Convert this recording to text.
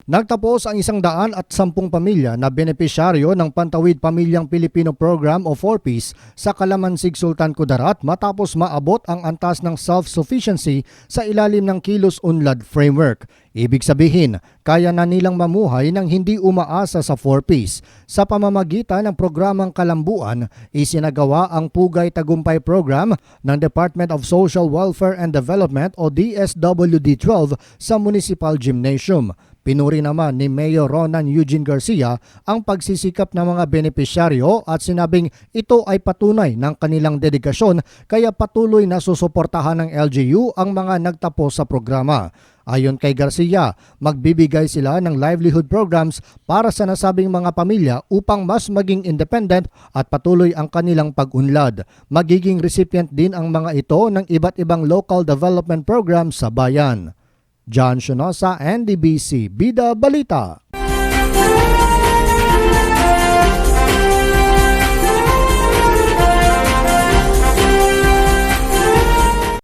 Nagtapos ang 110 pamilya na benepisyaryo ng Pantawid Pamilyang Pilipino Program o 4Ps sa Kalamansig, Sultan Kudarat matapos maabot ang antas ng self-sufficiency sa ilalim ng Kilos Unlad Framework. Ibig sabihin, kaya na nilang mamuhay nang hindi umaasa sa 4Ps. Sa pamamagitan ng programang Kalambuan, isinagawa ang Pugay Tagumpay Program ng Department of Social Welfare and Development o DSWD-12 sa Municipal Gymnasium. Pinuri naman ni Mayor Ronan Eugene Garcia ang pagsisikap ng mga benepisyaryo at sinabing ito ay patunay ng kanilang dedikasyon kaya patuloy na susuportahan ng LGU ang mga nagtapos sa programa. Ayon kay Garcia, magbibigay sila ng livelihood programs para sa nasabing mga pamilya upang mas maging independent at patuloy ang kanilang pag-unlad. Magiging recipient din ang mga ito ng iba't ibang local development programs sa bayan. John Shonosa, NDBC, Bida Balita.